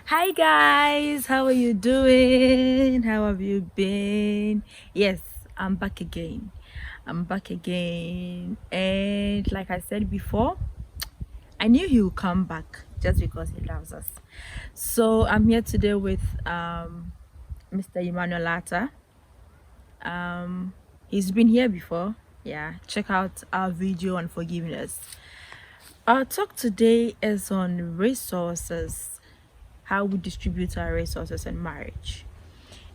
Hi guys, how are you doing? How have you been? Yes, I'm back again. I'm back again. And like I said before, I knew he would come back just because he loves us. So I'm here today with Mr. Emmanuel Latta. He's been here before. Yeah, check out our video on forgiveness. Our talk today is on resources, how we distribute our resources in marriage.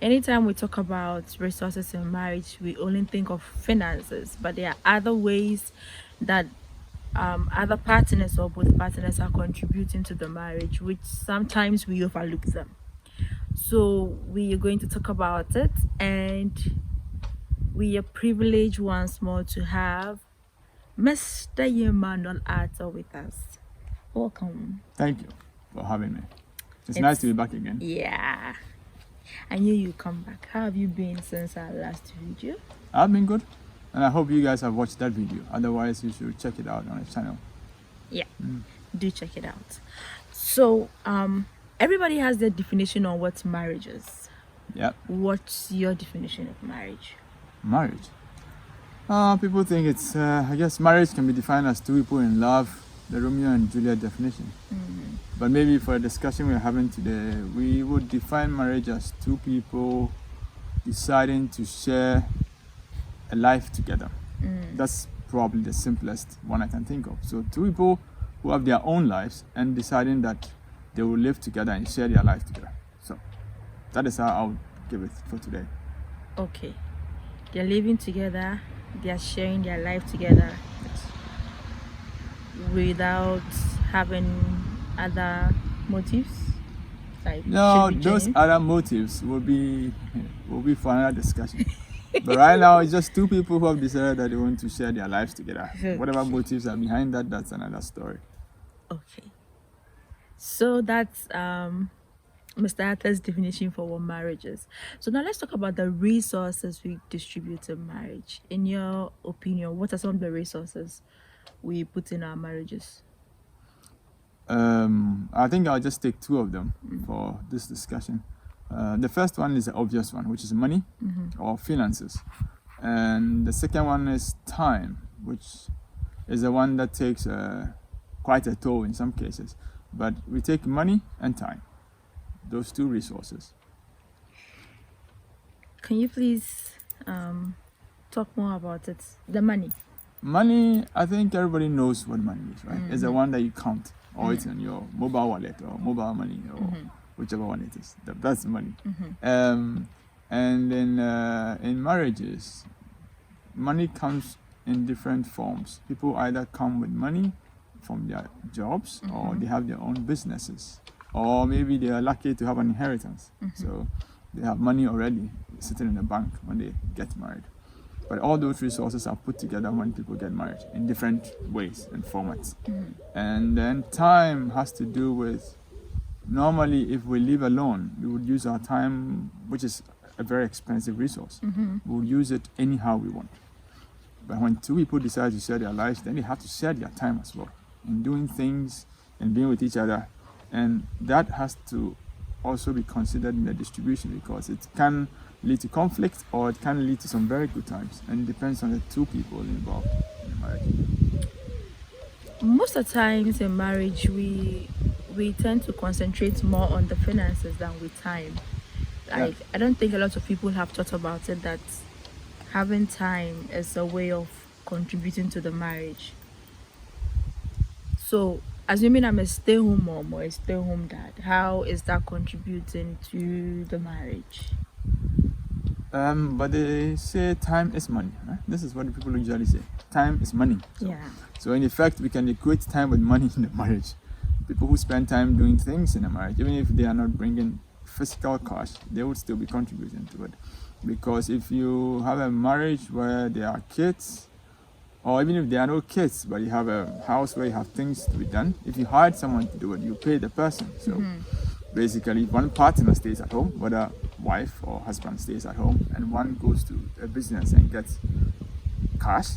Anytime we talk about resources in marriage, we only think of finances, but there are other ways that other partners or both partners are contributing to the marriage, which sometimes we overlook them. So we are going to talk about it, and we are privileged once more to have Mr. Emmanuel Arthur with us. Welcome. Thank you for having me. It's nice It's to be back again. Yeah, I knew you'd come back. How have you been since our last video? I've been good, and I hope you guys have watched that video. Otherwise, you should check it out on the channel. Yeah, do check it out. So everybody has their definition on what marriage is. Yeah, What's your definition of marriage? marriage. People think it's, I guess marriage can be defined as two people in love, the Romeo and Juliet definition. But maybe for the discussion we're having today, we would define marriage as two people deciding to share a life together. That's probably the simplest one I can think of. So two people who have their own lives and deciding that they will live together and share their life together. So that is how I'll give it for today. Okay, they're living together, they're sharing their life together without having other motives, like No, should be those genuine. other motives will be for another discussion. But right now, it's just two people who have decided that they want to share their lives together. Whatever Okay. motives are behind that, that's another story. Okay, so that's Mr. Arthur's definition for what marriage is. So now let's talk about the resources we distribute in marriage. In your opinion, what are some of the resources we put in our marriages? I think I'll just take two of them for this discussion. The first one is the obvious one, which is money or finances. And the second one is time, which is the one that takes quite a toll in some cases. But we take money and time, those two resources. Can you please talk more about it? The money. Money, I think everybody knows what money is, right? It's the one that you count, or it's in your mobile wallet or mobile money, or whichever one it is. That's money. And then in marriages, money comes in different forms. People either come with money from their jobs, or they have their own businesses, or maybe they are lucky to have an inheritance. So they have money already sitting in the bank when they get married. But all those resources are put together when people get married in different ways and formats. And then time has to do with, normally if we live alone, we would use our time, which is a very expensive resource. We would use it anyhow we want. But when two people decide to share their lives, then they have to share their time as well in doing things and being with each other. And that has to also be considered in the distribution, because it can lead to conflict or it can lead to some very good times, and it depends on the two people involved in the marriage. Most of the times in marriage, we tend to concentrate more on the finances than with time. Like, I don't think a lot of people have thought about it, that having time is a way of contributing to the marriage. So assuming I'm a stay-home mom or a stay-home dad, how is that contributing to the marriage? But they say time is money, right? This is what people usually say. Time is money. So in effect, we can equate time with money in the marriage. People who spend time doing things in a marriage, even if they are not bringing physical cash, they would still be contributing to it. Because if you have a marriage where there are kids, or even if there are no kids, but you have a house where you have things to be done, if you hired someone to do it, you pay the person. So basically, one partner stays at home, whether wife or husband stays at home, and one goes to a business and gets cash,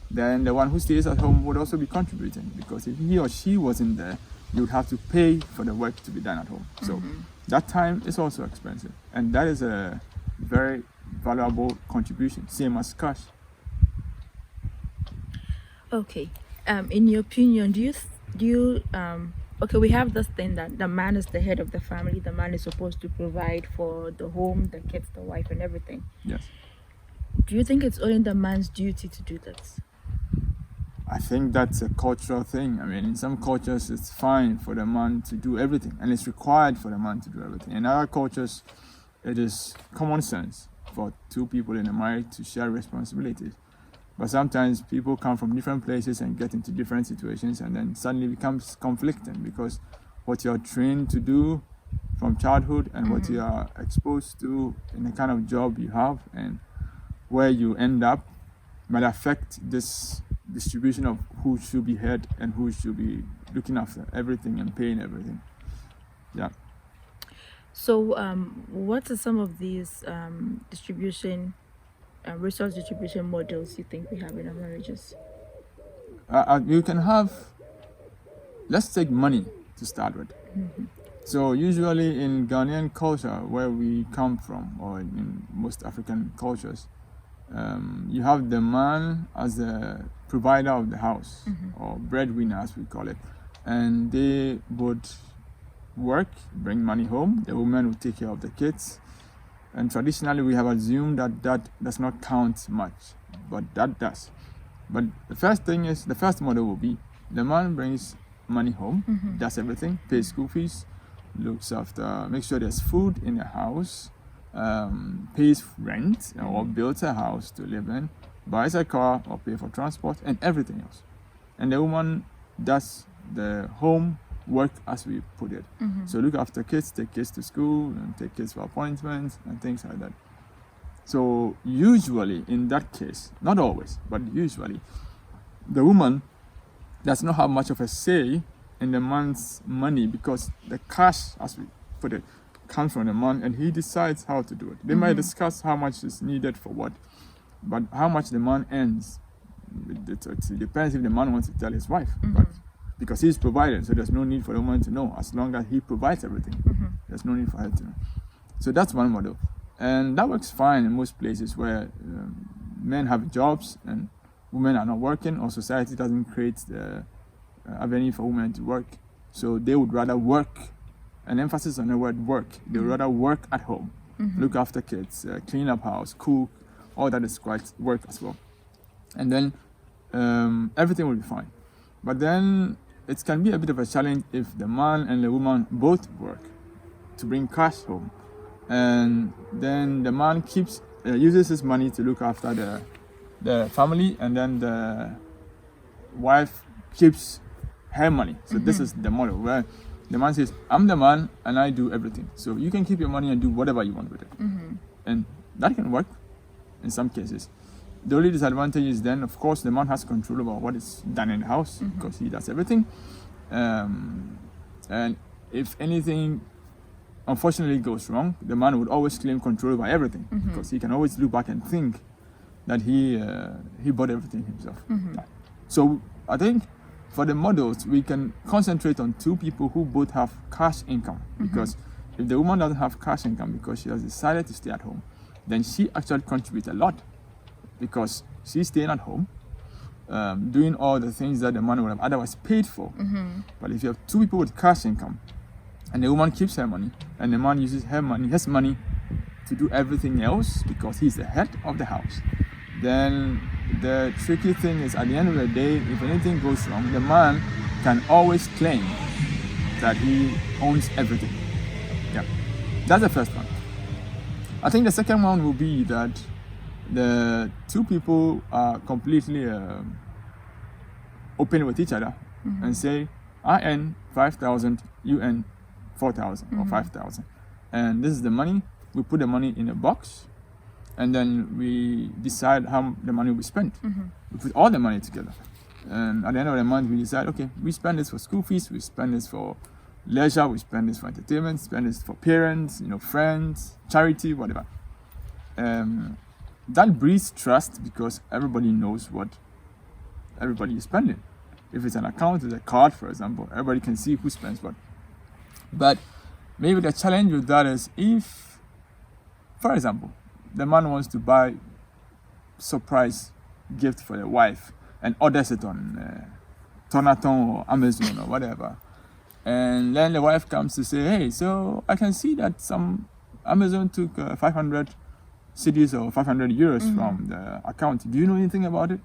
then the one who stays at home would also be contributing, because if he or she wasn't there, you would have to pay for the work to be done at home. So that time is also expensive, and that is a very valuable contribution, same as cash. Okay. In your opinion, okay, we have this thing that the man is the head of the family. The man is supposed to provide for the home, the kids, the wife, and everything. Yes. Do you think it's only the man's duty to do this? I think that's a cultural thing. I mean, in some cultures, it's fine for the man to do everything, and it's required for the man to do everything. In other cultures, it is common sense for two people in a marriage to share responsibilities. But sometimes people come from different places and get into different situations, and then suddenly becomes conflicting because what you're trained to do from childhood and what you are exposed to in the kind of job you have and where you end up might affect this distribution of who should be head and who should be looking after everything and paying everything. Yeah. So, what are some of these resource distribution models you think we have in our marriages? You can have, let's take money to start with. So usually in Ghanaian culture, where we come from, or in most African cultures, you have the man as the provider of the house, or breadwinner as we call it, and they would work, bring money home. The woman would take care of the kids, and traditionally we have assumed that that does not count much, but that does. But the first model will be the man brings money home, does everything, pays school fees, looks after, makes sure there's food in the house, pays rent or builds a house to live in, buys a car or pay for transport and everything else. And the woman does the home work, as we put it. So look after kids, take kids to school and take kids for appointments and things like that. So usually in that case, not always, but usually, the woman does not have much of a say in the man's money because the cash, as we put it, comes from the man and he decides how to do it. They might discuss how much is needed for what, but how much the man earns, it depends if the man wants to tell his wife. But because he's provided, so there's no need for the woman to know. As long as he provides everything, there's no need for her to know. So that's one model. And that works fine in most places where men have jobs and women are not working, or society doesn't create the avenue for women to work. So they would rather work, an emphasis on the word work. They would rather work at home, look after kids, clean up house, cook, all that is quite work as well. And then everything will be fine. But then it can be a bit of a challenge if the man and the woman both work to bring cash home. And then the man uses his money to look after the family, and then the wife keeps her money. So this is the model where the man says, I'm the man and I do everything. So you can keep your money and do whatever you want with it. And that can work in some cases. The only disadvantage is then, of course, the man has control over what is done in the house because he does everything. And if anything unfortunately goes wrong, the man would always claim control over everything because he can always look back and think that he bought everything himself. So I think for the models, we can concentrate on two people who both have cash income, because if the woman doesn't have cash income because she has decided to stay at home, then she actually contributes a lot because she's staying at home, doing all the things that the man would have otherwise paid for. But if you have two people with cash income, and the woman keeps her money, and the man uses his money to do everything else because he's the head of the house, then the tricky thing is, at the end of the day, if anything goes wrong, the man can always claim that he owns everything. Yeah, that's the first one. I think the second one will be that the two people are completely open with each other and say, I earn 5,000, you earn 4,000 or 5,000, and this is the money. We put the money in a box, and then we decide how the money will be spent. We put all the money together, and at the end of the month we decide, okay, we spend this for school fees, we spend this for leisure, we spend this for entertainment, spend this for parents, friends, charity, whatever. That breeds trust because everybody knows what everybody is spending. If it's an account, it's a card, for example, everybody can see who spends what. But maybe the challenge with that is if, for example, the man wants to buy surprise gift for the wife and orders it on Tonaton or Amazon or whatever, and then the wife comes to say, hey, so I can see that some Amazon took 500 cedis or 500 euros from the account. Do you know anything about it?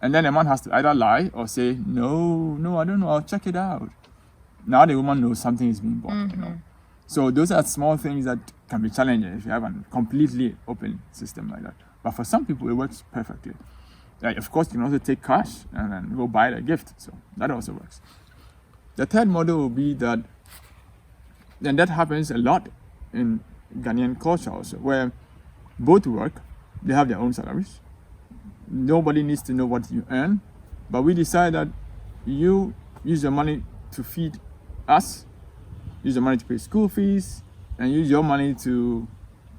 And then the man has to either lie or say, no, I don't know, I'll check it out. Now the woman knows something is being bought, you know. So those are small things that can be challenging if you have a completely open system like that. But for some people, it works perfectly. Like, of course, you can also take cash and then go buy the gift. So that also works. The third model will be that, and that happens a lot in Ghanaian culture also, where both work, they have their own salaries. Nobody needs to know what you earn, but we decide that you use your money to feed us, use your money to pay school fees, and use your money to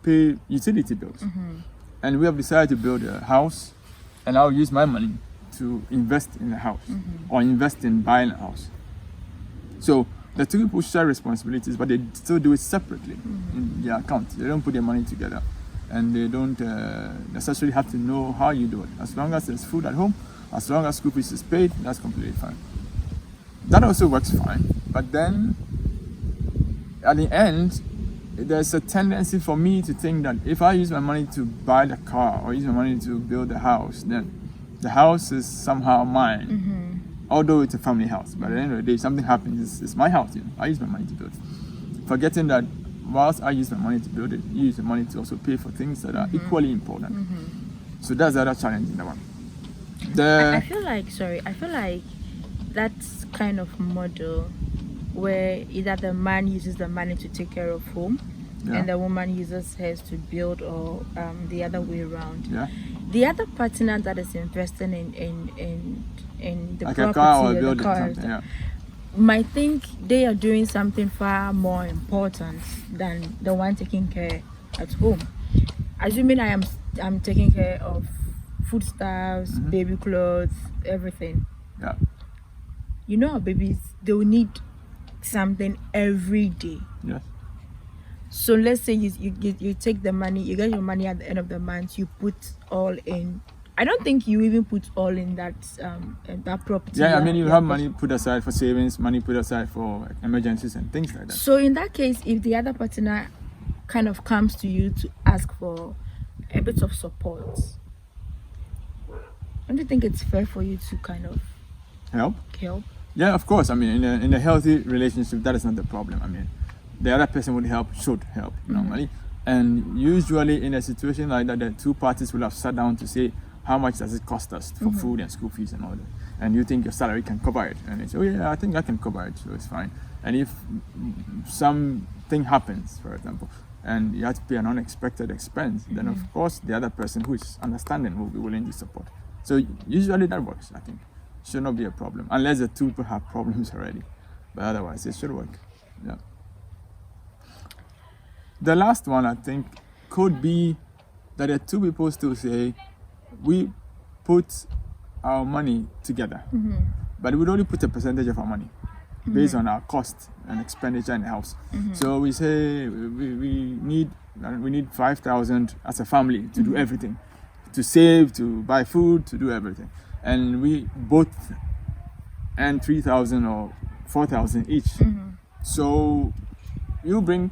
pay utility bills. And we have decided to build a house, and I'll use my money to invest in the house or invest in buying a house. So the two people share responsibilities, but they still do it separately in their account. They don't put their money together, and they don't necessarily have to know how you do it. As long as there's food at home, as long as school fees is paid, that's completely fine. That also works fine. But then, at the end, there's a tendency for me to think that if I use my money to buy the car or use my money to build the house, then the house is somehow mine. Although it's a family house. But at the end of the day, something happens, it's my house. You know? I use my money to build it. Forgetting that whilst I use my money to build it, you use the money to also pay for things that are equally important. So that's the other challenge in that one. I feel like that kind of model where either the man uses the money to take care of home and the woman uses hers to build, or the other way around. The other partner that is investing in the like property a car or or the building car something, might think they are doing something far more important than the one taking care at home. Assuming I'm taking care of foodstuffs, baby clothes, everything. You know, our babies, they will need something every day. So let's say you take the money, you get your money at the end of the month, you put all in. I don't think you even put all in that property. I mean, you have money put aside for savings, money put aside for emergencies and things like that. So in that case, if the other partner kind of comes to you to ask for a bit of support, don't you think it's fair for you to kind of help? Yeah, of course. I mean, in a healthy relationship, that is not the problem. I mean, the other person would help, should help normally. And usually in a situation like that, the two parties will have sat down to say, how much does it cost us for food and school fees and all that? And you think your salary can cover it. And they say, oh yeah, I think I can cover it, so it's fine. And if something happens, for example, and you have to pay an unexpected expense, then of course the other person who is understanding will be willing to support. So usually that works, I think. Should not be a problem, unless the two people have problems already. But otherwise, it should work. The last one, I think, could be that the two people still say, we put our money together, but we only put a percentage of our money based on our cost and expenditure in the house. So we say we need 5,000 as a family to do everything, to save, to buy food, to do everything. And we both earn 3,000 or 4,000 each. So you bring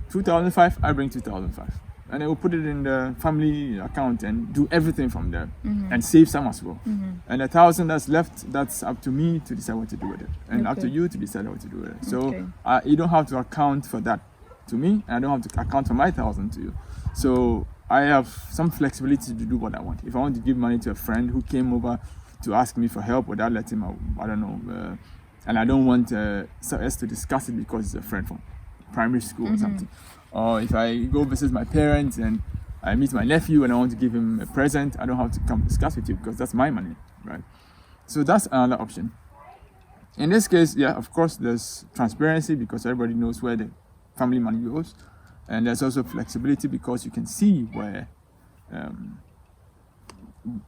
2,500, I bring 2,500. And then we'll put it in the family account and do everything from there and save some as well. And 1,000 that's left, that's up to me to decide what to do with it. And up to you to decide what to do with it. So you don't have to account for that to me, and I don't have to account for my 1,000 to you. So I have some flexibility to do what I want. If I want to give money to a friend who came over to ask me for help without letting him, I don't know, and I don't want us to discuss it because it's a friend from primary school or something. Or if I go visit my parents and I meet my nephew and I want to give him a present, I don't have to come discuss with you because that's my money, right? So that's another option. In this case, of course, there's transparency because everybody knows where the family money goes. And there's also flexibility because you can see where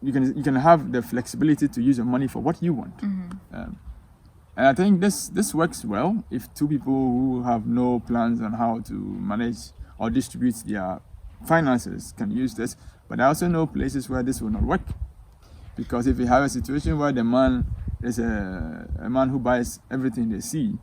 you can have the flexibility to use your money for what you want. And I think this works well if two people who have no plans on how to manage or distribute their finances can use this. But I also know places where this will not work, because if you have a situation where the man is a man who buys everything they see,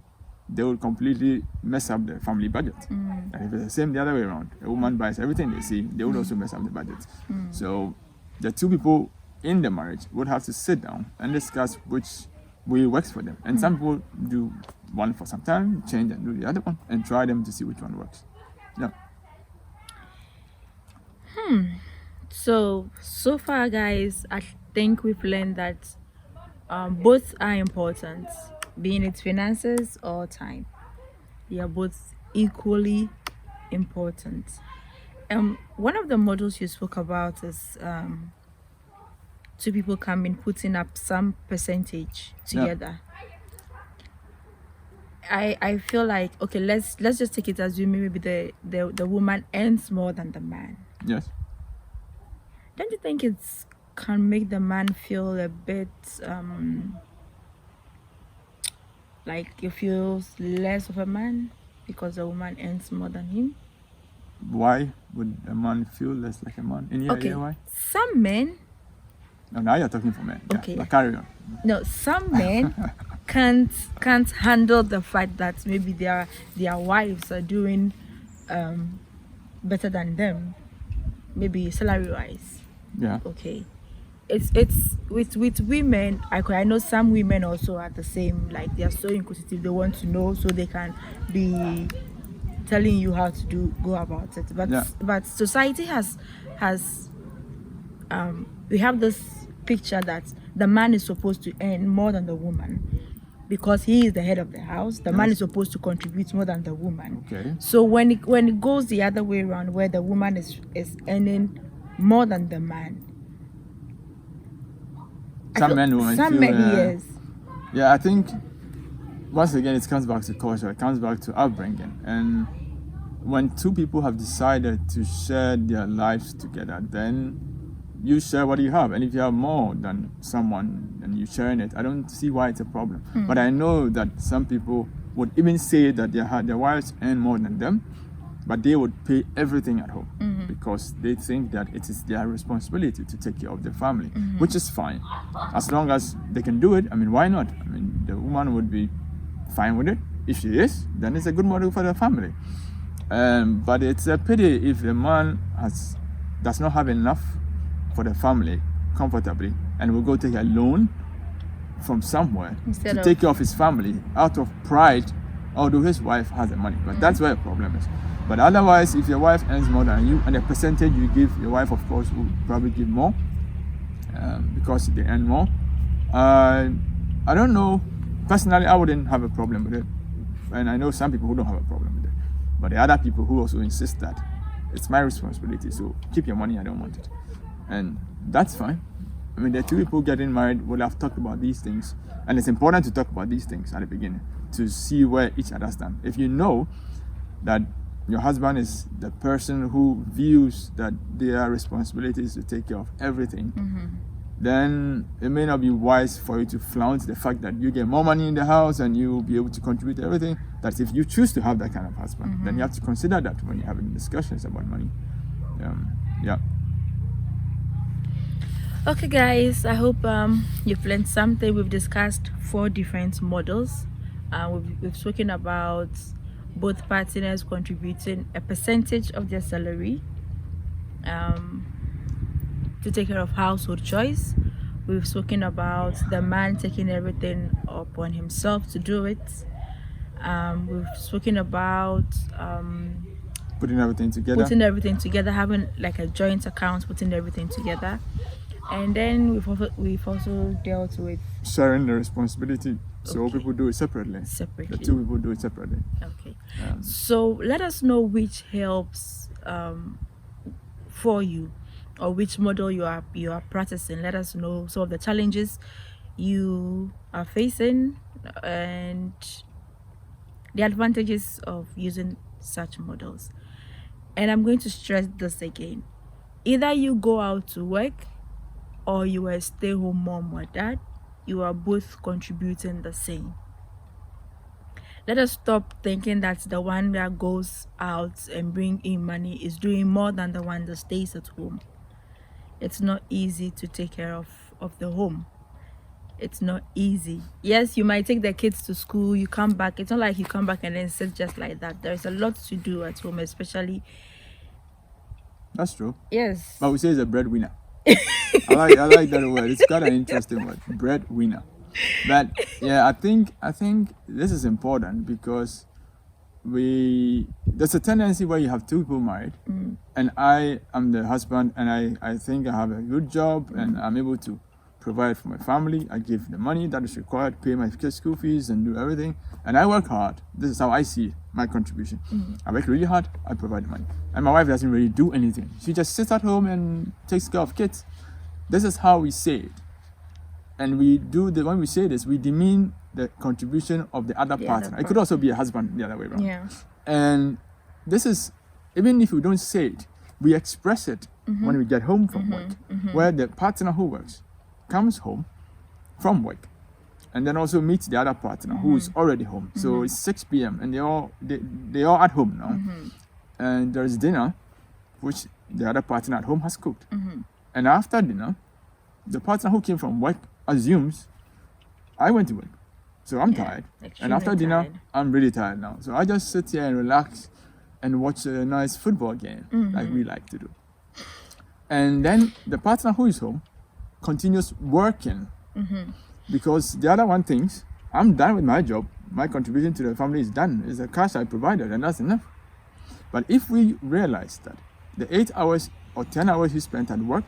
they will completely mess up the family budget. And if it's the same the other way around, a woman buys everything they see, they would also mess up the budget. So the two people in the marriage would have to sit down and discuss which way works for them. And some people do one for some time, change and do the other one, and try them to see which one works. Yeah. So far, guys, I think we've learned that both are important, being it finances or time. They are both equally important. One of the models you spoke about is two people coming, putting up some percentage together. I feel like, okay, let's just take it as maybe the woman earns more than the man. Yes. Don't you think it's can make the man feel a bit like he feels less of a man because the woman earns more than him? Why would a man feel less like a man? Any idea why? Some men. No, now you're talking for men. Okay. But carry on. No, some men can't handle the fact that maybe their wives are doing better than them, maybe salary wise. Yeah. Okay. It's with women. I know some women also are the same. Like, they are so inquisitive. They want to know, so they can be telling you how to go about it. But society has we have this picture that the man is supposed to earn more than the woman because he is the head of the house. The man is supposed to contribute more than the woman. Okay. So when it goes the other way around, where the woman is earning more than the man, some men, yes. Yeah, I think once again it comes back to culture. It comes back to upbringing. And when two people have decided to share their lives together, then you share what you have. And if you have more than someone and you're sharing it, I don't see why it's a problem. But I know that some people would even say that their wives earn more than them, but they would pay everything at home because they think that it is their responsibility to take care of their family, which is fine. As long as they can do it, I mean, why not? I mean, the woman would be fine with it. If she is, then it's a good model for the family. But it's a pity if a man does not have enough for the family comfortably and will go take a loan from somewhere to take care of his family out of pride, although his wife has the money. But that's where the problem is. But otherwise, if your wife earns more than you, and the percentage you give your wife, of course, will probably give more because they earn more. I don't know. Personally, I wouldn't have a problem with it. And I know some people who don't have a problem with it. But the other people who also insist that it's my responsibility, so keep your money, I don't want it. And that's fine. I mean, the two people getting married will have talked about these things. And it's important to talk about these things at the beginning to see where each other stand. If you know that your husband is the person who views that their responsibility is to take care of everything, then it may not be wise for you to flaunt the fact that you get more money in the house and you will be able to contribute to everything. That if you choose to have that kind of husband, then you have to consider that when you're having discussions about money. Yeah. Okay, guys, I hope you've learned something. We've discussed 4 different models. We've spoken about both partners contributing a percentage of their salary to take care of household chores. We've spoken about the man taking everything upon himself to do it. We've spoken about putting everything together, having like a joint account, putting everything together. And then we've also dealt with sharing the responsibility. So people do it separately. The two people do it separately. Okay. So let us know which helps for you, or which model you are practicing. Let us know some of the challenges you are facing and the advantages of using such models. And I'm going to stress this again. Either you go out to work or you are a stay-home mom or dad, you are both contributing the same. Let us stop thinking that the one that goes out and bring in money is doing more than the one that stays at home. It's not easy to take care of the home. It's not easy. Yes, you might take the kids to school, you come back. It's not like you come back and then sit just like that. There's a lot to do at home, especially. That's true. Yes. But we say it's a breadwinner. I like that word. It's quite an interesting word, breadwinner. But yeah, I think this is important because there's a tendency where you have two people married, and I am the husband, and I think I have a good job, and I'm able to provide for my family. I give the money that is required, pay my kids' school fees, and do everything. And I work hard. This is how I see my contribution. I work really hard. I provide money, and my wife doesn't really do anything. She just sits at home and takes care of kids. This is how we say it, and when we say this, we demean the contribution of the other partner. It could also be a husband the other way around. Yeah. And this is, even if we don't say it, we express it when we get home from work, where the partner who works comes home from work and then also meets the other partner who is already home. So it's 6 p.m. and they're all at home now. And there's dinner, which the other partner at home has cooked. And after dinner, the partner who came from work assumes I went to work, so I'm tired. And after dinner, I'm really tired now. So I just sit here and relax and watch a nice football game like we like to do. And then the partner who is home continues working because the other one thinks, I'm done with my job. My contribution to the family is done. It's the cash I provided, and that's enough. But if we realize that the 8 hours or 10 hours you spent at work,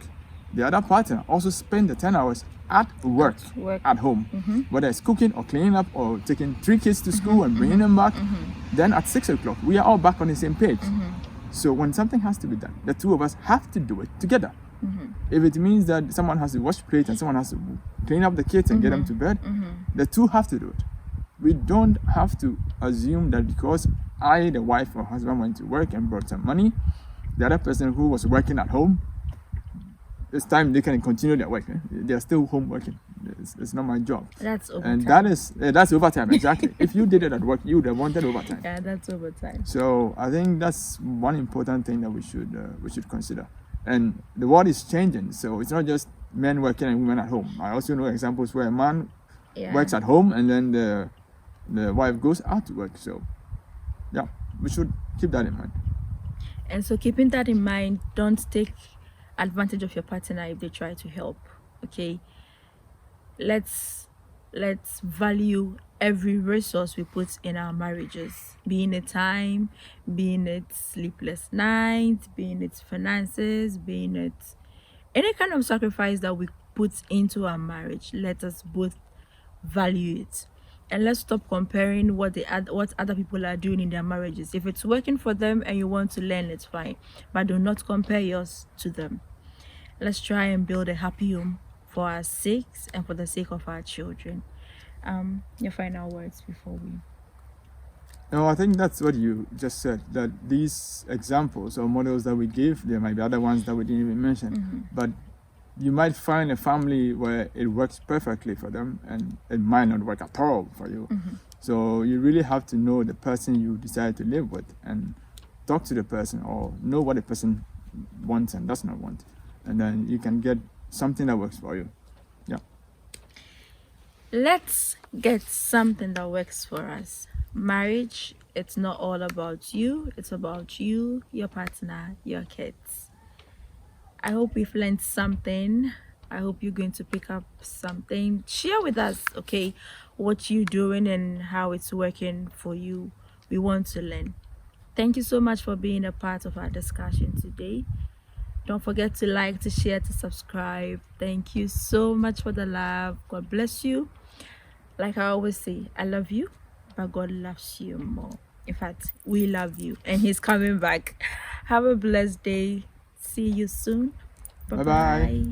the other partner also spent the 10 hours at work. At home, whether it's cooking or cleaning up or taking 3 kids to school and bringing them back, then at 6 o'clock, we are all back on the same page. So when something has to be done, the two of us have to do it together. If it means that someone has to wash plates and someone has to clean up the kids and get them to bed, the two have to do it. We don't have to assume that because I, the wife or husband, went to work and brought some money, the other person who was working at home, this time they can continue their work. They are still home working. It's not my job. That's overtime. And that's overtime, exactly. If you did it at work, you would have wanted overtime. Yeah, that's overtime. So I think that's one important thing that we should consider. And the world is changing, so it's not just men working and women at home. I also know examples where a man works at home and then the wife goes out to work. So yeah, we should keep that in mind. And so keeping that in mind, don't take advantage of your partner if they try to help. Okay, let's value every resource we put in our marriages, being it time, being it sleepless nights, being it finances, being it any kind of sacrifice that we put into our marriage. Let us both value it, and let's stop comparing what other people are doing in their marriages. If it's working for them and you want to learn, it's fine, but do not compare yours to them. Let's try and build a happy home for our sakes and for the sake of our children. Your final words before we... No, I think that's what you just said, that these examples or models that we give, there might be other ones that we didn't even mention, but you might find a family where it works perfectly for them and it might not work at all for you. So you really have to know the person you decide to live with and talk to the person or know what the person wants and does not want. And then you can get something that works for you. Yeah. Let's get something that works for us. Marriage, it's not all about you. It's about you, your partner, your kids. I hope we've learned something. I hope you're going to pick up something. Share with us, okay, what you're doing and how it's working for you. We want to learn. Thank you so much for being a part of our discussion today. Don't forget to like, to share, to subscribe. Thank you so much for the love. God bless you. Like I always say, I love you, but God loves you more. In fact, we love you and He's coming back. Have a blessed day. See you soon. Bye-bye.